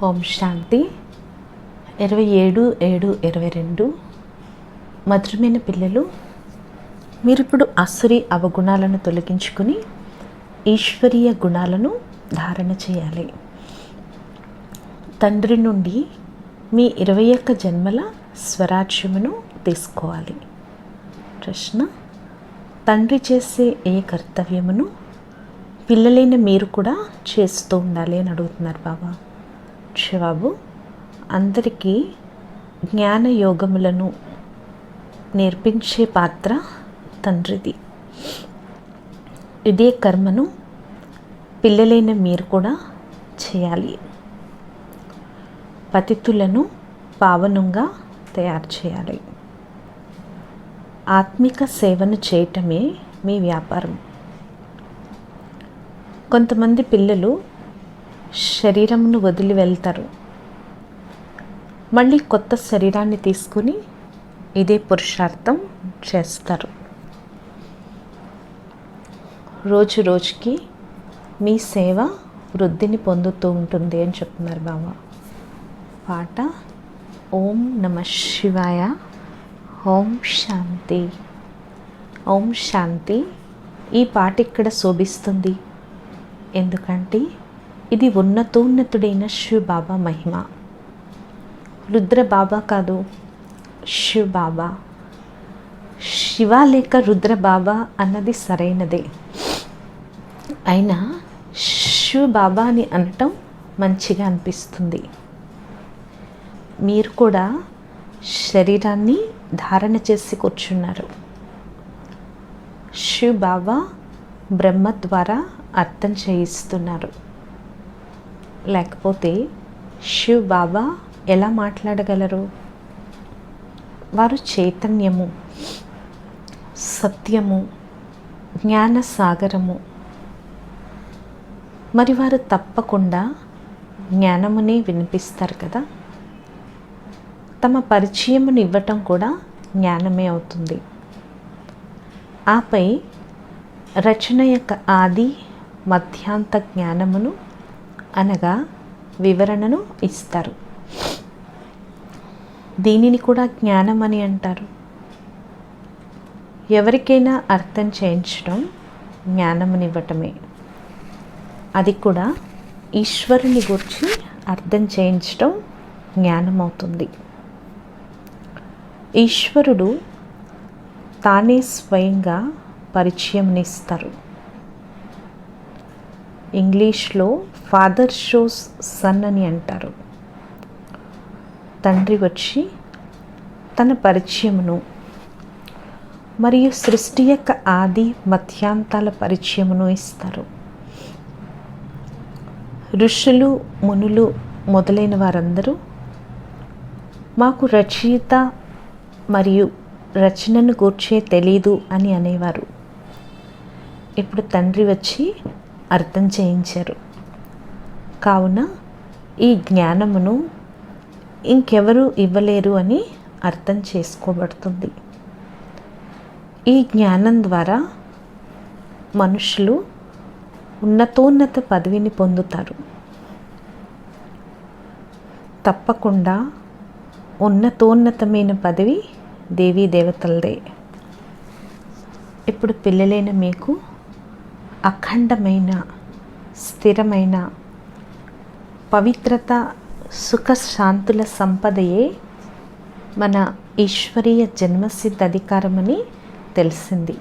ఓం శాంతి. 27/7/22. మధురమైన పిల్లలు, మీరిప్పుడు అసురీ అవగుణాలను తొలగించుకుని ఈశ్వరీయ గుణాలను ధారణ చేయాలి. తండ్రి నుండి మీ 21 జన్మల స్వరాజ్యమును తీసుకోవాలి. ప్రశ్న: తండ్రి చేసే ఏ కర్తవ్యమును పిల్లలైన మీరు కూడా చేస్తూ ఉండాలి అని అడుగుతున్నారు బాబా. జవాబు: అందరికీ జ్ఞాన యోగములను నేర్పించే పాత్ర తండ్రిది. ఇదే కర్మను పిల్లలైన మీరు కూడా చేయాలి. పతితులను పావనంగా తయారు చేయాలి. ఆత్మిక సేవను చేయటమే మీ వ్యాపారం. కొంతమంది పిల్లలు శరీరమును వదిలి వెళ్తారు, మళ్ళీ కొత్త శరీరాన్ని తీసుకుని ఇదే పురుషార్థం చేస్తారు. రోజు రోజుకి మీ సేవ వృద్ధిని పొందుతూ ఉంటుంది అని చెప్తున్నారు బాబా. పాట: ఓం నమః శివాయ. ఓం శాంతి. ఓం శాంతి. ఈ పాట ఇక్కడ శోభిస్తుంది ఎందుకంటే ఇది ఉన్నతోన్నతుడైన శివ బాబా మహిమ. రుద్ర బాబా కాదు, శివ బాబా. శివ లేక రుద్ర బాబా అన్నది సరైనదే, అయినా శివ బాబా అని అనటం మంచిగా అనిపిస్తుంది. మీరు కూడా శరీరాన్ని ధారణ చేసి కూర్చున్నారు. శివ బాబా బ్రహ్మ ద్వారా అర్థం చేయిస్తున్నారు. లేకపోతే శివ బాబా ఎలా మాట్లాడగలరు? వారు చైతన్యము, సత్యము, జ్ఞాన సాగరము. మరి వారు తప్పకుండా జ్ఞానమునే వినిపిస్తారు కదా. తమ పరిచయమును ఇవ్వటం కూడా జ్ఞానమే అవుతుంది. ఆపై రచన యొక్క ఆది మధ్యాంత జ్ఞానమును అనగా వివరణను ఇస్తారు. దీనిని కూడా జ్ఞానం అని అంటారు. ఎవరికైనా అర్థం చేయించడం జ్ఞానమునివ్వటమే. అది కూడా ఈశ్వరుని గురించి అర్థం చేయించడం జ్ఞానమవుతుంది. ఈశ్వరుడు తానే స్వయంగా పరిచయంనిస్తారు. ఇంగ్లీష్లో ఫాదర్ షోస్ సన్ అని అంటారు. తండ్రి వచ్చి తన పరిచయమును మరియు సృష్టి యొక్క ఆది మధ్యాంతాల పరిచయమును ఇస్తారు. ఋషులు, మునులు మొదలైన వారందరూ మాకు రచయిత మరియు రచనను గూర్చే తెలీదు అని అనేవారు. ఇప్పుడు తండ్రి వచ్చి అర్థం చేయించారు. కావున ఈ జ్ఞానమును ఇంకెవరు ఇవ్వలేరు అని అర్థం చేసుకోబడుతుంది. ఈ జ్ఞానం ద్వారా మనుషులు ఉన్నతోన్నత పదవిని పొందుతారు. తప్పకుండా ఉన్నతోన్నతమైన పదవి దేవీ దేవతలదే. ఇప్పుడు పిల్లలైన మీకు అఖండమైన, స్థిరమైన పవిత్రత, సుఖ శాంతుల సంపదయే మన ఈశ్వరీయ జన్మసిద్ధ అధికారమని తెలిసింది.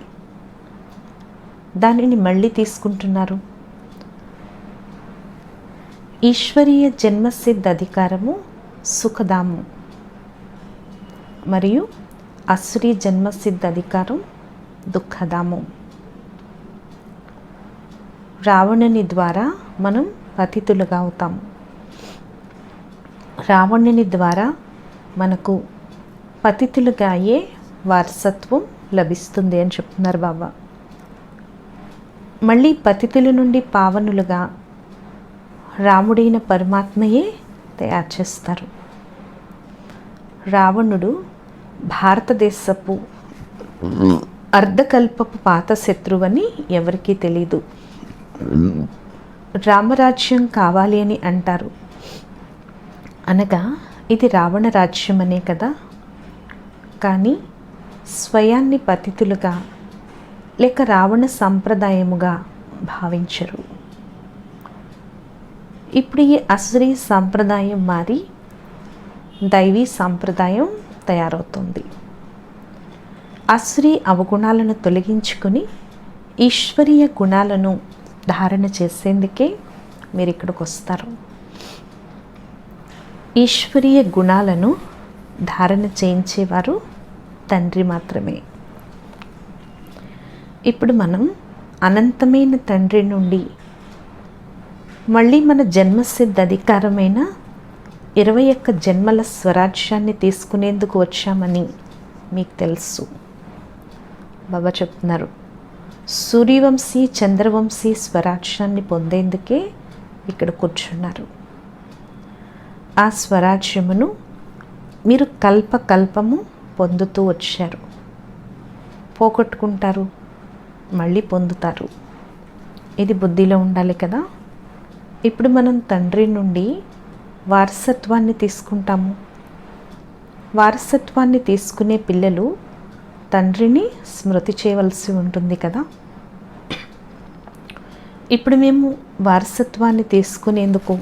దానిని మళ్ళీ తీసుకుంటున్నారు. ఈశ్వరీయ జన్మసిద్ధ అధికారము సుఖధామం మరియు అసురీ జన్మసిద్ధ అధికారం దుఃఖధామం. రావణుని ద్వారా మనం పతితులుగా అవుతాము. రావణుని ద్వారా మనకు పతితులుగా అయ్యే వారసత్వం లభిస్తుంది అని చెప్తున్నారు బాబా. మళ్ళీ పతితుల నుండి పావనులుగా రాముడైన పరమాత్మయే తయారు చేస్తారు. రావణుడు భారతదేశపు అర్ధకల్పపు పాత శత్రువని ఎవరికీ తెలీదు. రామరాజ్యం కావాలి అని అంటారు, అనగా ఇది రావణ రాజ్యం అనే కదా. కానీ స్వయాన్ని పతితులుగా లేక రావణ సంప్రదాయముగా భావించరు. ఇప్పుడు ఈ అసురీ సంప్రదాయం మారి దైవీ సంప్రదాయం తయారవుతుంది. అసురీ అవగుణాలను తొలగించుకొని ఈశ్వరీయ గుణాలను ధారణ చేసేందుకే మీరు ఇక్కడికి వస్తారు. ఈశ్వరీయ గుణాలను ధారణ చేయించేవారు తండ్రి మాత్రమే. ఇప్పుడు మనం అనంతమైన తండ్రి నుండి మళ్ళీ మన జన్మసిద్ధ అధికారమైన 21 జన్మల స్వరాజ్యాన్ని తీసుకునేందుకు వచ్చామని మీకు తెలుసు. బాబా చెప్తున్నారు, సూర్యవంశీ చంద్రవంశీ స్వరాజ్యాన్ని పొందేందుకే ఇక్కడ కూర్చున్నారు. ఆ స్వరాజ్యమును మీరు కల్పకల్పము పొందుతూ వచ్చారు. పోగొట్టుకుంటారు, మళ్ళీ పొందుతారు. ఇది బుద్ధిలో ఉండాలి కదా. ఇప్పుడు మనం తండ్రి నుండి వారసత్వాన్ని తీసుకుంటాము. వారసత్వాన్ని తీసుకునే పిల్లలు తండ్రిని స్మృతి చేయవలసి ఉంటుంది కదా. ఇప్పుడు మేము వారసత్వాన్ని తీసుకునేందుకు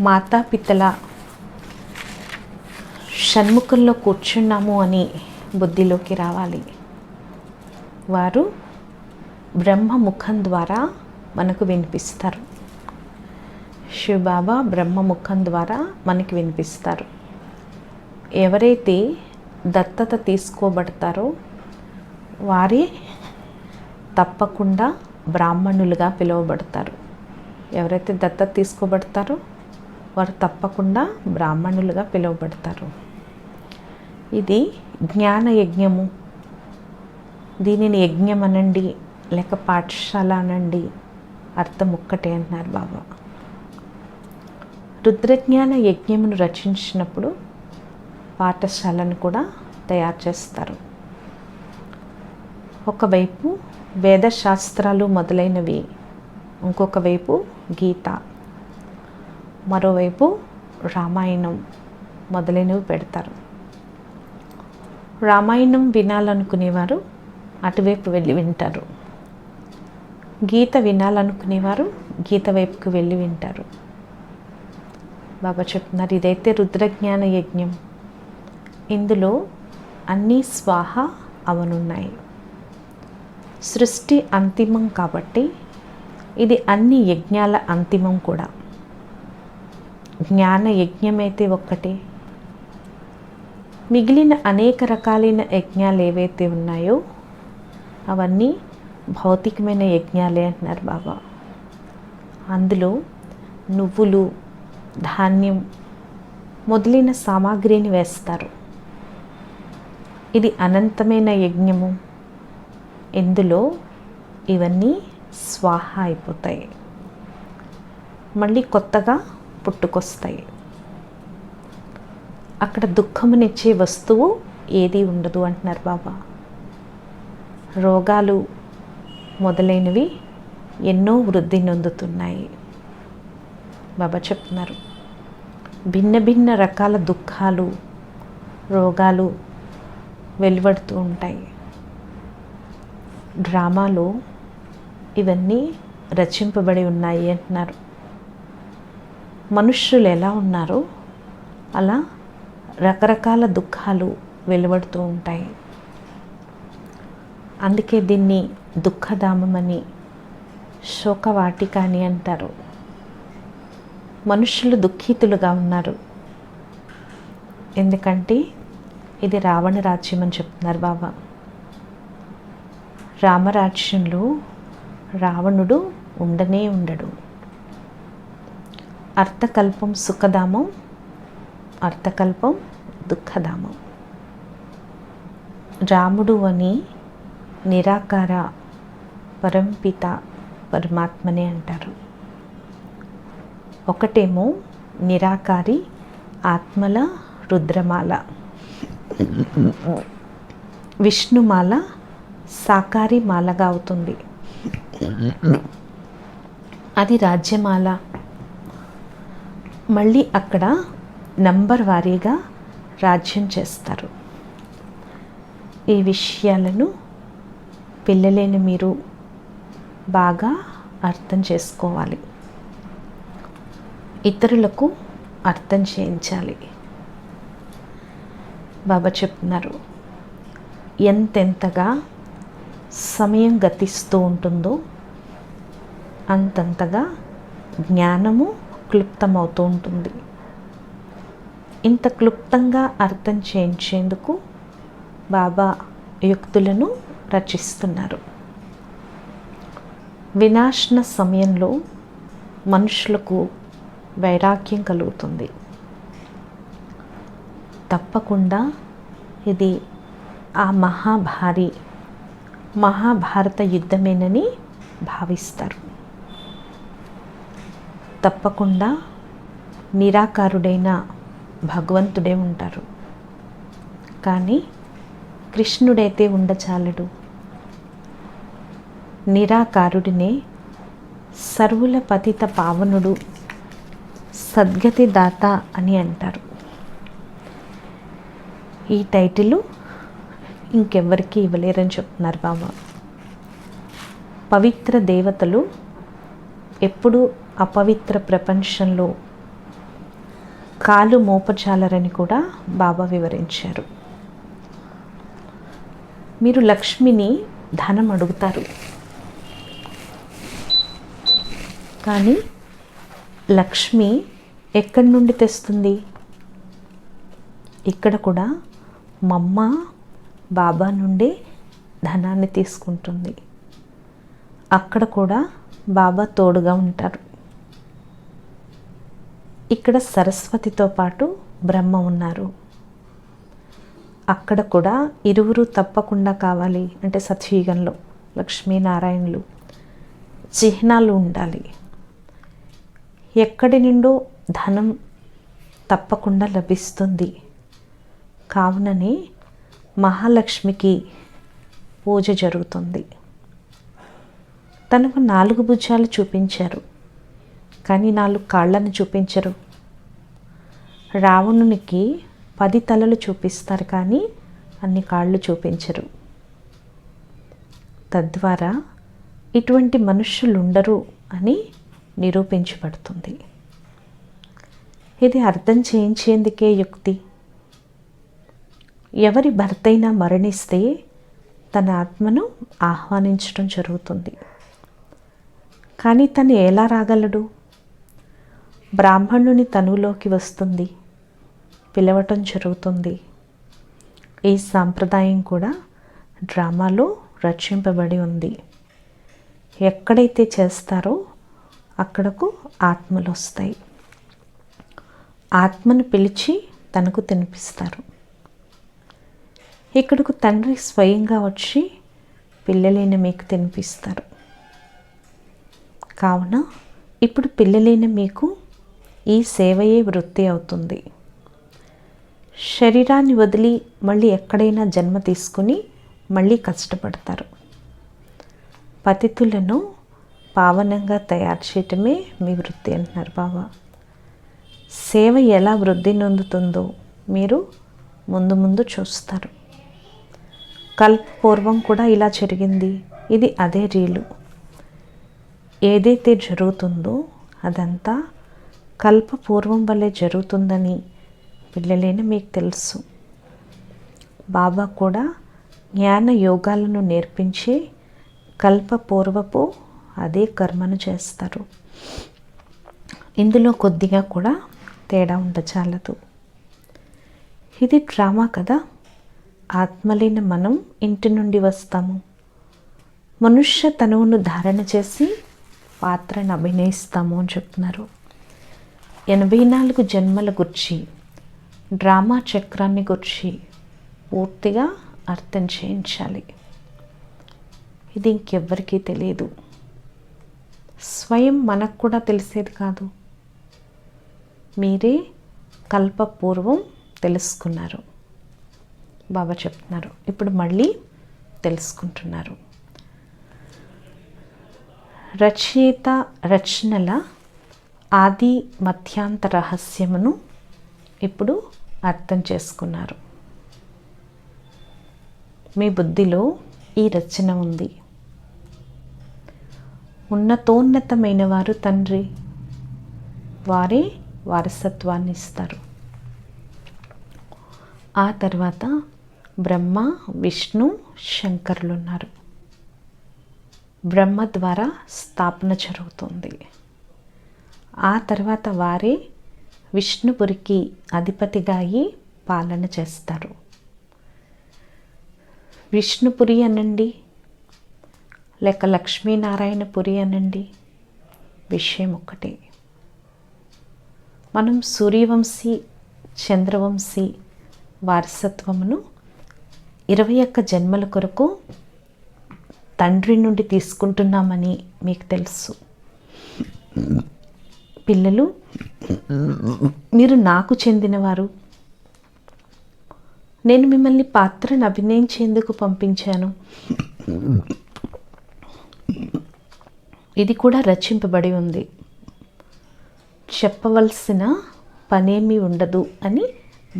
మాతాపితల షణ్ముఖంలో కూర్చున్నాము అని బుద్ధిలోకి రావాలి. వారు బ్రహ్మముఖం ద్వారా మనకు వినిపిస్తారు. శివబాబా బ్రహ్మముఖం ద్వారా మనకి వినిపిస్తారు. ఎవరైతే దత్తత తీసుకోబడతారో వారే తప్పకుండా బ్రాహ్మణులుగా పిలువబడతారు. ఎవరైతే దత్తత తీసుకోబడతారో వారు తప్పకుండా బ్రాహ్మణులుగా పిలువబడతారు. ఇది జ్ఞాన యజ్ఞము. దీనిని యజ్ఞం అనండి లేక పాఠశాల అనండి, అర్థం ఒక్కటే అంటున్నారు బాబా. రుద్రజ్ఞాన యజ్ఞమును రచించినప్పుడు పాఠశాలను కూడా తయారు చేస్తారు. ఒకవైపు వేదశాస్త్రాలు మొదలైనవి, ఇంకొక వైపు గీత, మరోవైపు రామాయణం మొదలైనవి పెడతారు. రామాయణం వినాలనుకునేవారు అటువైపు వెళ్ళి వింటారు. గీత వినాలనుకునేవారు గీత వైపుకు వెళ్ళి వింటారు. బాబా చెప్తున్నారు, ఇదైతే రుద్రజ్ఞాన యజ్ఞం. ఇందులో అన్నీ స్వాహ అవనున్నాయి. సృష్టి అంతిమం కాబట్టి ఇది అన్ని యజ్ఞాల అంతిమం కూడా. జ్ఞాన యజ్ఞమైతే ఒక్కటే. మిగిలిన అనేక రకాలైన యజ్ఞాలు ఏవైతే ఉన్నాయో అవన్నీ భౌతికమైన యజ్ఞాలే అంటున్నారు బాబా. అందులో నువ్వులు, ధాన్యం మొదలైన సామాగ్రిని వేస్తారు. ఇది అనంతమైన యజ్ఞము. ఇందులో ఇవన్నీ స్వాహ అయిపోతాయి, మళ్ళీ కొత్తగా పుట్టుకొస్తాయి. అక్కడ దుఃఖమునిచ్చే వస్తువు ఏది ఉండదు అంటున్నారు బాబా. రోగాలు మొదలైనవి ఎన్నో వృద్ధి నొందుతున్నాయి. బాబా చెప్తున్నారు, భిన్న భిన్న రకాల దుఃఖాలు, రోగాలు వెలువడుతూ ఉంటాయి. డ్రామాలో ఇవన్నీ రచింపబడి ఉన్నాయి అంటున్నారు. మనుష్యులు ఎలా ఉన్నారో అలా రకరకాల దుఃఖాలు వెలువడుతూ ఉంటాయి. అందుకే దీన్ని దుఃఖధామమని, శోకవాటిక అని అంటారు. మనుషులు దుఃఖితులుగా ఉన్నారు. ఎందుకంటే ఇది రావణ రాజ్యం అని చెప్తున్నారు బాబా. రామరాజ్యంలో రావణుడు ఉండనే ఉండడు. అర్థకల్పం సుఖధామం, అర్థకల్పం దుఃఖధామం. రాముడు అని నిరాకార పరంపిత పరమాత్మనే అంటారు. ఒకటేమో నిరాకారి ఆత్మల రుద్రమాల, విష్ణుమాల సాకారి మాలగా అవుతుంది. అది రాజ్యమాల. మళ్ళీ అక్కడ నంబర్ వారీగా రాజ్యం చేస్తారు. ఈ విషయాలను పిల్లలైన మీరు బాగా అర్థం చేసుకోవాలి, ఇతరులకు అర్థం చేయించాలి. బాబా చెప్తున్నారు, ఎంతెంతగా సమయం గతిస్తూ ఉంటుందో అంతంతగా జ్ఞానము క్లుప్తమవుతూ ఉంటుంది. ఇంత క్లుప్తంగా అర్థం చేయించేందుకు బాబా యుక్తులను రచిస్తున్నారు. వినాశన సమయంలో మనుషులకు వైరాగ్యం కలుగుతుంది. తప్పకుండా ఇది ఆ మహాభారత యుద్ధమేనని భావిస్తారు. తప్పకుండా నిరాకారుడైన భగవంతుడే ఉంటారు, కానీ కృష్ణుడైతే ఉండచాలడు. నిరాకారుడినే సర్వుల పతిత పావనుడు, సద్గతి దాత అని అంటారు. ఈ టైటిల్ ఇంకెవ్వరికీ ఇవ్వలేరని చెప్తున్నారు బాబా. పవిత్ర దేవతలు ఎప్పుడూ అపవిత్ర ప్రపంచంలో కాలు మోపచాలరని కూడా బాబా వివరించారు. మీరు లక్ష్మిని ధనం అడుగుతారు, కానీ లక్ష్మి ఎక్కడి నుండి తెస్తుంది? ఇక్కడ కూడా మమ్మ బాబా నుండే ధనాన్ని తీసుకుంటుంది. అక్కడ కూడా బాబా తోడుగా ఉంటారు. ఇక్కడ సరస్వతితో పాటు బ్రహ్మ ఉన్నారు. అక్కడ కూడా ఇరువురు తప్పకుండా కావాలి అంటే సత్యుగంలో లక్ష్మీనారాయణులు చిహ్నాలు ఉండాలి. ఎక్కడి నుండో ధనం తప్పకుండా లభిస్తుంది. కావుననే మహాలక్ష్మికి పూజ జరుగుతుంది. తనకు 4 భుజాలు చూపించారు, కానీ 4 కాళ్ళను చూపించరు. రావణునికి 10 తలలు చూపిస్తారు, కానీ అన్ని కాళ్ళు చూపించరు. తద్వారా ఇటువంటి మనుష్యులు ఉండరు అని నిరూపించబడుతుంది. ఇది అర్థం చేయించేందుకే యుక్తి. ఎవరి భర్తైనా మరణిస్తే తన ఆత్మను ఆహ్వానించడం జరుగుతుంది, కానీ తను ఎలా రాగలడు? బ్రాహ్మణుని తనువులోకి వస్తుంది, పిలవటం జరుగుతుంది. ఈ సాంప్రదాయం కూడా డ్రామాలో రచింపబడి ఉంది. ఎక్కడైతే చేస్తారో అక్కడకు ఆత్మలు వస్తాయి. ఆత్మను పిలిచి తనకు తినిపిస్తారు. ఇక్కడకు తండ్రి స్వయంగా వచ్చి పిల్లలైన మీకు తినిపిస్తారు. కావున ఇప్పుడు పిల్లలైన మీకు ఈ సేవయే వృత్తి అవుతుంది. శరీరాన్ని వదిలి మళ్ళీ ఎక్కడైనా జన్మ తీసుకుని మళ్ళీ కష్టపడతారు. పతితులను పావనంగా తయారు చేయటమే మీ వృత్తి అంటున్నారు బాబా. సేవ ఎలా వృద్ధి నొందుతుందో మీరు ముందు ముందు చూస్తారు. కల్పపూర్వం కూడా ఇలా జరిగింది. ఇది అదే రీలు. ఏదైతే జరుగుతుందో అదంతా కల్పపూర్వం వల్లే జరుగుతుందని పిల్లలైన మీకు తెలుసు. బాబా కూడా జ్ఞాన యోగాలను నేర్పించి కల్పపూర్వపు అదే కర్మను చేస్తారు. ఇందులో కొద్దిగా కూడా తేడా ఉండచాలదు. ఇది డ్రామా కదా. ఆత్మలైన మనం ఇంటి నుండి వస్తాము. మనుష్య తనువును ధారణ చేసి పాత్రను అభినయిస్తాము అని చెప్తున్నారు. 84 జన్మల గురించి, డ్రామా చక్రాన్ని గురించి పూర్తిగా అర్థం చేయించాలి. ఇది ఇంకెవ్వరికీ తెలియదు. స్వయం మనకు కూడా తెలిసేది కాదు. మీరే కల్పపూర్వం తెలుసుకున్నారు. బాబా చెప్తున్నారు, ఇప్పుడు మళ్ళీ తెలుసుకుంటున్నారు. రచయిత రచనల ఆది మధ్యాంత రహస్యమును ఇప్పుడు అర్థం చేసుకున్నారు. మీ బుద్ధిలో ఈ రచన ఉంది. ఉన్నతోన్నతమైన వారు తండ్రి, వారే వారసత్వాన్ని ఇస్తారు. ఆ తర్వాత బ్రహ్మ, విష్ణు, శంకరులు ఉన్నారు. బ్రహ్మ ద్వారా స్థాపన జరుగుతుంది. ఆ తర్వాత వారే విష్ణుపురికి అధిపతిగా అయి పాలన చేస్తారు. విష్ణుపురి అనండి, లేక లక్ష్మీనారాయణపురి అనండి, విషయం ఒక్కటే. మనం సూర్యవంశీ, చంద్రవంశీ వారసత్వమును 21 జన్మల కొరకు తండ్రి నుండి తీసుకుంటున్నామని మీకు తెలుసు. పిల్లలు, మీరు నాకు చెందినవారు. నేను మిమ్మల్ని పాత్రను అభినయించేందుకు పంపించాను. ఇది కూడా రచింపబడి ఉంది. చెప్పవలసిన పనేమీ ఉండదు అని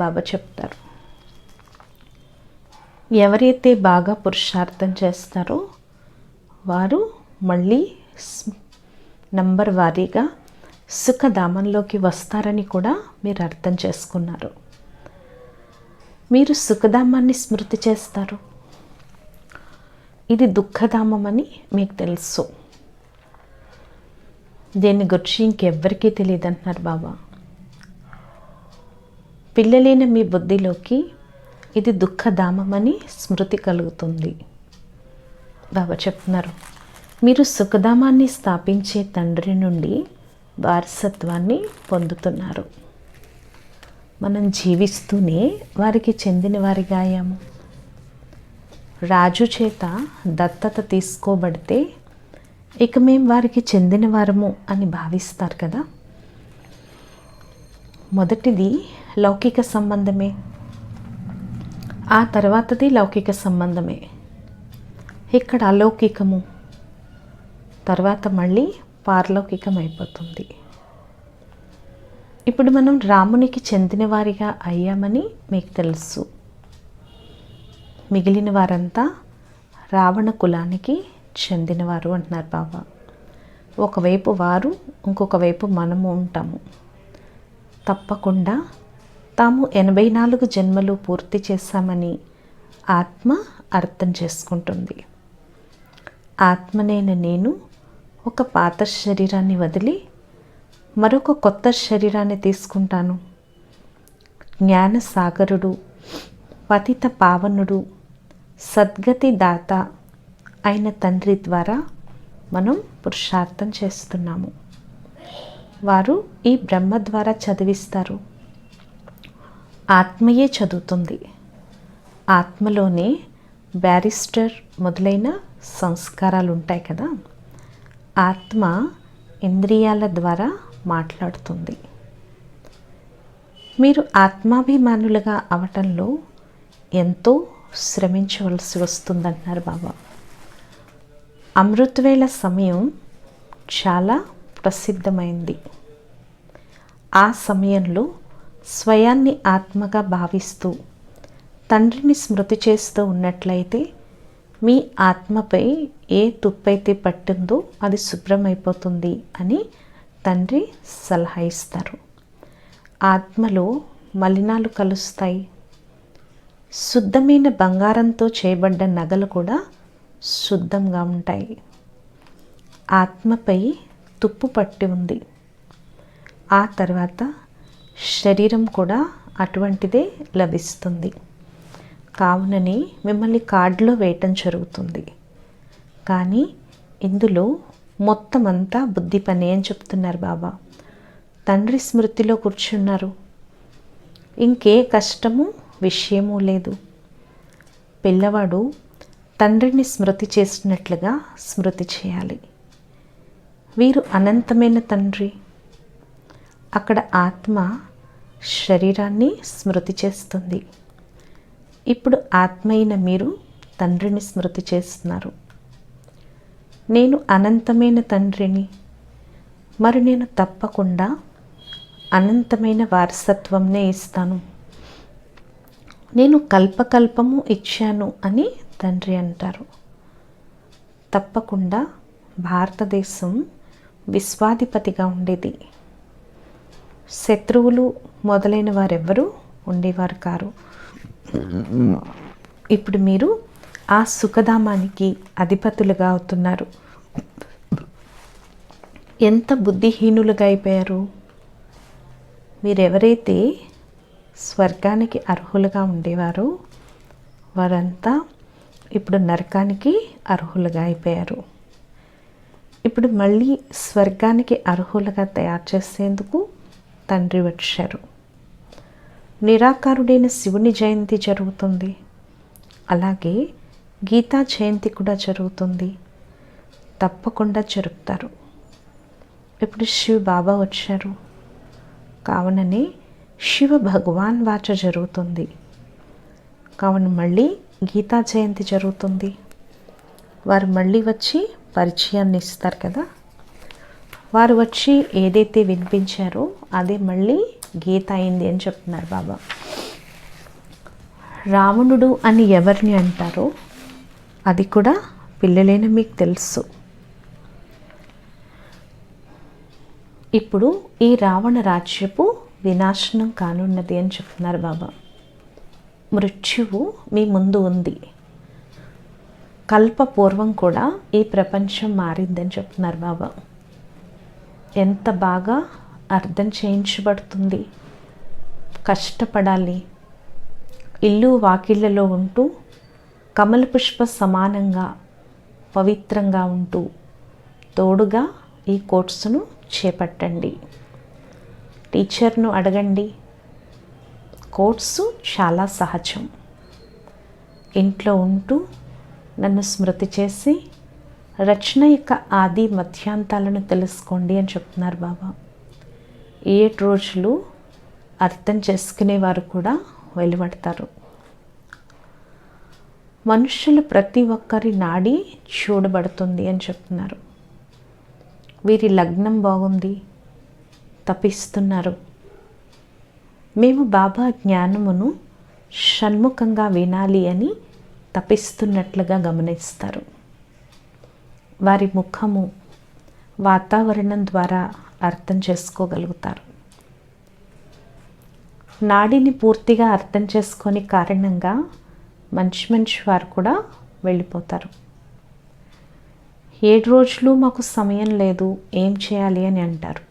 బాబా చెప్తారు. ఎవరైతే బాగా పురుషార్థం చేస్తారో వారు మళ్ళీ నంబర్ వారీగా సుఖధామంలోకి వస్తారని కూడా మీరు అర్థం చేసుకున్నారు. మీరు సుఖధామాన్ని స్మృతి చేస్తారు. ఇది దుఃఖధామం అని మీకు తెలుసు. దీని గురించి ఇంకెవ్వరికీ తెలియదు అంటున్నారు బాబా. పిల్లలైన మీ బుద్ధిలోకి ఇది దుఃఖధామం అని స్మృతి కలుగుతుంది. బాబా చెప్తున్నారు, మీరు సుఖధామాన్ని స్థాపించే తండ్రి నుండి వారసత్వాన్ని పొందుతున్నారు. మనం జీవిస్తూనే వారికి చెందిన వారిగా అయ్యాము. రాజు చేత దత్తత తీసుకోబడితే ఇక మేము వారికి చెందిన వారము అని భావిస్తారు కదా. మొదటిది లౌకిక సంబంధమే, ఆ తర్వాతది లౌకిక సంబంధమే. ఇక్కడ అలౌకికము, తర్వాత మళ్ళీ పారలౌకికం అయిపోతుంది. ఇప్పుడు మనం రామునికి చెందిన వారిగా అయ్యామని మీకు తెలుసు. మిగిలిన వారంతా రావణ కులానికి చెందినవారు అంటున్నారు బాబా. ఒకవైపు వారు, ఇంకొక వైపు మనము ఉంటాము. తప్పకుండా తాము 84 జన్మలు పూర్తి చేశామని ఆత్మ అర్థం చేసుకుంటుంది. ఆత్మనైన నేను ఒక పాత శరీరాన్ని వదిలి మరొక కొత్త శరీరాన్ని తీసుకుంటాను. జ్ఞాన సాగరుడు, పతిత పావనుడు, సద్గతి దాత అయిన తండ్రి ద్వారా మనం పురుషార్థం చేస్తున్నాము. వారు ఈ బ్రహ్మ ద్వారా చదివిస్తారు. ఆత్మయే చదువుతుంది. ఆత్మలోనే బ్యారిస్టర్ మొదలైన సంస్కారాలు ఉంటాయి కదా. ఆత్మ ఇంద్రియాల ద్వారా మాట్లాడుతుంది. మీరు ఆత్మాభిమానులుగా అవటంలో ఎంతో శ్రమించవలసి వస్తుందంటున్నారు బాబా. అమృతవేళ సమయం చాలా ప్రసిద్ధమైంది. ఆ సమయంలో స్వయాన్ని ఆత్మగా భావిస్తూ తండ్రిని స్మృతి చేస్తూ ఉన్నట్లయితే మీ ఆత్మపై ఏ తుప్పైతే పట్టిందో అది శుభ్రమైపోతుంది అని తండ్రి సలహా ఇస్తారు. ఆత్మలో మలినాలు కలుస్తాయి. శుద్ధమైన బంగారంతో చేయబడ్డ నగలు కూడా శుద్ధంగా ఉంటాయి. ఆత్మపై తుప్పు పట్టి ఉంది. ఆ తర్వాత శరీరం కూడా అటువంటిదే లభిస్తుంది. కావునని మిమ్మల్ని కార్డులో వేయటం జరుగుతుంది. కానీ ఇందులో మొత్తం అంతా బుద్ధి పని అని చెప్తున్నారు బాబా. తండ్రి స్మృతిలో కూర్చున్నారు. ఇంకే కష్టము విషయము లేదు. పిల్లవాడు తండ్రిని స్మృతి చేసినట్లుగా స్మృతి చేయాలి. వీరు అనంతమైన తండ్రి. అక్కడ ఆత్మ శరీరాన్ని స్మృతి చేస్తుంది. ఇప్పుడు ఆత్మ అయిన మీరు తండ్రిని స్మృతి చేస్తున్నారు. నేను అనంతమైన తండ్రిని, మరి నేను తప్పకుండా అనంతమైన వారసత్వంనే ఇస్తాను. నేను కల్పకల్పము ఇచ్చాను అని తండ్రి అంటారు. తప్పకుండా భారతదేశం విశ్వాధిపతిగా ఉండేది. శత్రువులు మొదలైన వారెవ్వరూ ఉండేవారు కారు. ఇప్పుడు మీరు ఆ సుఖధామానికి అధిపతులుగా అవుతున్నారు. ఎంత బుద్ధిహీనులుగా అయిపోయారు. మీరెవరైతే స్వర్గానికి అర్హులుగా ఉండేవారో వారంతా ఇప్పుడు నరకానికి అర్హులుగా అయిపోయారు. ఇప్పుడు మళ్ళీ స్వర్గానికి అర్హులుగా తయారు చేసేందుకు తండ్రి వచ్చారు. నిరాకారుడైన శివుని జయంతి జరుగుతుంది. అలాగే గీతా జయంతి కూడా జరుగుతుంది. తప్పకుండా జరుపుతారు. ఇప్పుడు శివ బాబా వచ్చారు. కావుననే శివ భగవాన్ వాచ జరుగుతుంది. కావున మళ్ళీ గీతా జయంతి జరుగుతుంది. వారు మళ్ళీ వచ్చి పరిచయాన్ని ఇస్తారు కదా. వారు వచ్చి ఏదైతే వినిపించారో అదే మళ్ళీ గీత అయింది అని చెప్తున్నారు బాబా. రావణుడు అని ఎవరిని అంటారో అది కూడా పిల్లలైన మీకు తెలుసు. ఇప్పుడు ఈ రావణ రాజ్యపు వినాశనం కానున్నది అని చెప్తున్నారు బాబా. మృత్యువు మీ ముందు ఉంది. కల్పపూర్వం కూడా ఈ ప్రపంచం మారిందని చెప్తున్నారు బాబా. ఎంత బాగా అర్థం చేయించబడుతుంది. కష్టపడాలి. ఇల్లు వాకిళ్ళలో ఉంటూ కమల పుష్ప సమానంగా పవిత్రంగా ఉంటూ తోడుగా ఈ కోర్సును చేపట్టండి. టీచర్ను అడగండి. కోర్సు చాలా సహజం. ఇంట్లో ఉంటూ నన్ను స్మృతి చేసి రచన యొక్క ఆది మధ్యాంతాలను తెలుసుకోండి అని చెప్తున్నారు బాబా. 7 రోజులు అర్థం చేసుకునేవారు కూడా వెలువడతారు. మనుషులు ప్రతి ఒక్కరి నాడి చూడబడుతుంది అని చెప్తున్నారు. వీరి లగ్నం బాగుంది, తపిస్తున్నారు. మేము బాబా జ్ఞానమును షణ్ముఖంగా వినాలి అని తపిస్తున్నట్లుగా గమనిస్తారు. వారి ముఖము వాతావరణం ద్వారా అర్థం చేసుకోగలుగుతారు. నాడిని పూర్తిగా అర్థం చేసుకొని కారణంగా మంచి మంచి వారు కూడా వెళ్ళిపోతారు. 7 రోజులు మాకు సమయం లేదు, ఏం చేయాలి అని అంటారు.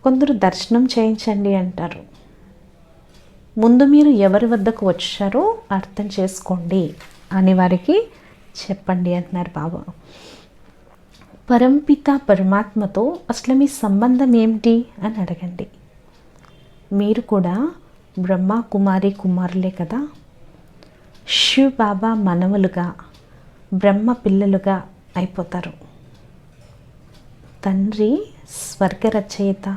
కొందరు దర్శనం చేయించండి అంటారు. ముందు మీరు ఎవరి వద్దకు వచ్చారో అర్థం చేసుకోండి అని వారికి చెప్పండి అంటున్నారు బాబా. పరంపిత పరమాత్మతో అసలు మీ సంబంధం ఏమిటి అని అడగండి. మీరు కూడా బ్రహ్మ కుమారి కుమారులే కదా. శివ బాబా మనవలుగా బ్రహ్మ పిల్లలుగా అయిపోతారు. తండ్రి స్వర్గ రచయిత.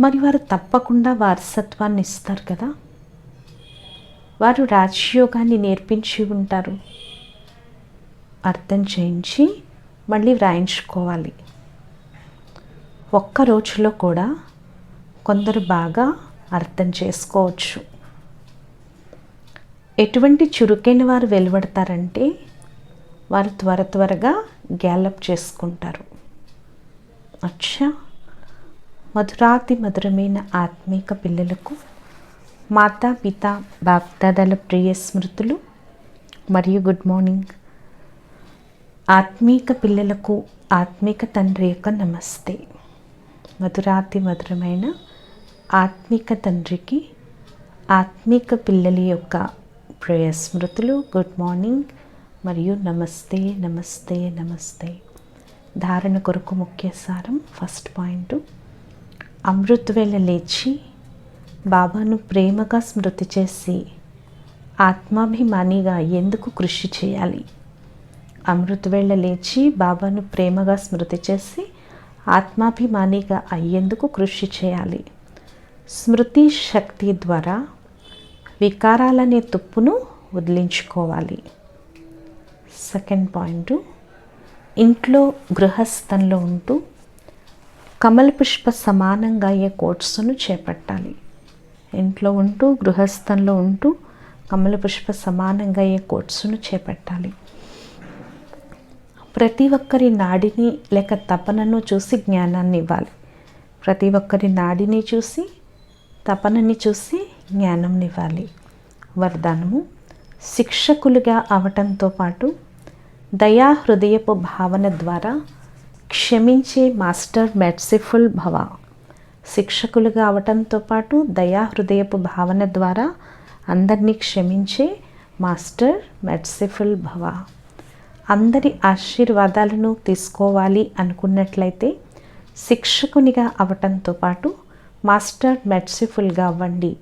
మరి వారు తప్పకుండా వారసత్వాన్ని ఇస్తారు కదా. వారు రాజయోగాన్ని నేర్పించి ఉంటారు. అర్థం చేయించి మళ్ళీ వ్రాయించుకోవాలి. ఒక్క రోజులో కూడా కొందరు బాగా అర్థం చేసుకోవచ్చు. ఎటువంటి చురుకైన వారు వెలువడతారంటే వారు త్వరగా గ్యాలప్ చేసుకుంటారు. అచ్చా, మధురాతి మధురమైన ఆత్మీక పిల్లలకు మాతాపిత బాప్దాదాల ప్రియ స్మృతులు మరియు గుడ్ మార్నింగ్. ఆత్మీక పిల్లలకు ఆత్మీక తండ్రి యొక్క నమస్తే. మధురాతి మధురమైన ఆత్మీక తండ్రికి ఆత్మీక పిల్లల యొక్క ప్రియ స్మృతులు, గుడ్ మార్నింగ్ మరియు నమస్తే నమస్తే నమస్తే. ధారణ కొరకు ముఖ్య సారం. ఫస్ట్ పాయింట్, అమృతవేళ లేచి బాబాను ప్రేమగా స్మృతి చేసి ఆత్మాభిమానిగా ఎందుకు కృషి చేయాలి. అమృతవేళ లేచి బాబాను ప్రేమగా స్మృతి చేసి ఆత్మాభిమానిగా అయ్యేందుకు కృషి చేయాలి. స్మృతి శక్తి ద్వారా వికారాలనే తుప్పును వదిలించుకోవాలి. సెకండ్ పాయింట్, ఇంట్లో గృహస్థంలో ఉంటూ కమల పుష్ప సమానంగా అయ్యే కోర్సును చేపట్టాలి. ఇంట్లో ఉంటూ, గృహస్థంలో ఉంటూ కమల పుష్ప సమానంగా అయ్యే కోర్సును చేపట్టాలి. ప్రతి ఒక్కరి నాడిని లేక తపనను చూసి జ్ఞానాన్ని ఇవ్వాలి. ప్రతి ఒక్కరి నాడిని చూసి, తపనని చూసి జ్ఞానం ఇవ్వాలి. వరదానము: శిక్షకులుగా అవటంతో పాటు దయా హృదయపు భావన ద్వారా క్షమించే మాస్టర్ మెర్సిఫుల్ భవ. శిక్షకులుగా అవటంతో పాటు దయా హృదయపు భావన ద్వారా అందరినీ క్షమించే మాస్టర్ మెర్సిఫుల్ భవ. అందరి ఆశీర్వాదాలను తీసుకోవాలి అనుకున్నట్లయితే శిక్షకునిగా అవటంతో పాటు మాస్టర్ మెర్సిఫుల్గా అవ్వండి.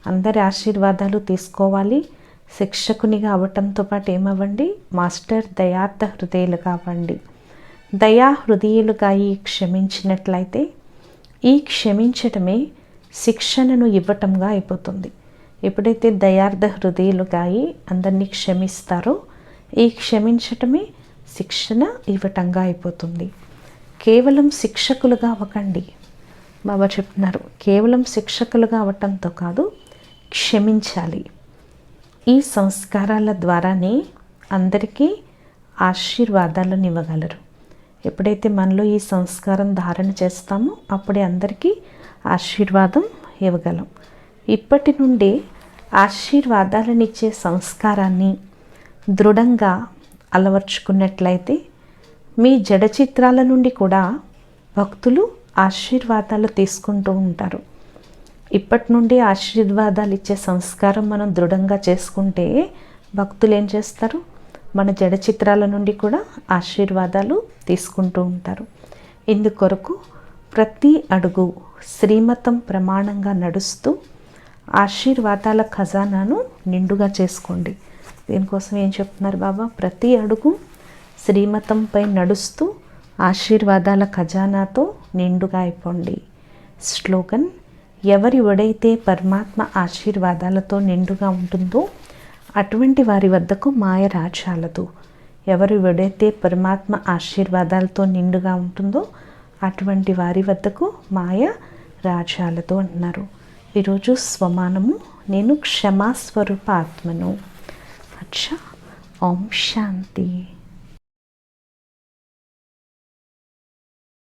అందరి ఆశీర్వాదాలు తీసుకోవాలి, శిక్షకునిగా అవ్వటంతో పాటు ఏమవ్వండి? మాస్టర్ దయార్థ హృదయులుగా అవ్వండి. దయా హృదయులుగా ఈ క్షమించినట్లయితే ఈ క్షమించటమే శిక్షణను ఇవ్వటంగా అయిపోతుంది. ఎప్పుడైతే దయార్థ హృదయులుగా అందరినీ క్షమిస్తారో ఈ క్షమించటమే శిక్షణ ఇవ్వటంగా అయిపోతుంది. కేవలం శిక్షకులుగా అవ్వకండి. బాబా చెప్తున్నారు, కేవలం శిక్షకులుగా అవ్వటంతో కాదు, క్షమించాలి. ఈ సంస్కారాల ద్వారానే అందరికీ ఆశీర్వాదాలను ఇవ్వగలరు. ఎప్పుడైతే మనలో ఈ సంస్కారం ధారణ చేస్తామో అప్పుడే అందరికీ ఆశీర్వాదం ఇవ్వగలం. ఇప్పటి నుండే ఆశీర్వాదాలను ఇచ్చే సంస్కారాన్ని దృఢంగా అలవర్చుకున్నట్లయితే మీ జడ చిత్రాల నుండి కూడా భక్తులు ఆశీర్వాదాలు తీసుకుంటూ ఉంటారు. ఇప్పటి నుండి ఆశీర్వాదాలు ఇచ్చే సంస్కారం మనం దృఢంగా చేసుకుంటే భక్తులు ఏం చేస్తారు? మన జడ చిత్రాల నుండి కూడా ఆశీర్వాదాలు తీసుకుంటూ ఉంటారు. ఇందుకొరకు ప్రతి అడుగు శ్రీమతం ప్రమాణంగా నడుస్తూ ఆశీర్వాదాల ఖజానాను నిండుగా చేసుకోండి. దీనికోసం ఏం చెప్తున్నారు బాబా? ప్రతి అడుగు శ్రీమతంపై నడుస్తూ ఆశీర్వాదాల ఖజానాతో నిండుగా అయిపోండి. స్లోగన్: ఎవరి ఒడైతే పరమాత్మ ఆశీర్వాదాలతో నిండుగా ఉంటుందో అటువంటి వారి వద్దకు మాయ రాచాలదు. ఎవరి ఒడైతే పరమాత్మ ఆశీర్వాదాలతో నిండుగా ఉంటుందో అటువంటి వారి వద్దకు మాయ రాచాలదు అంటున్నారు. ఈరోజు స్వమానము: నేను క్షమాస్వరూప ఆత్మను. అచ్చా, ఓం శాంతి.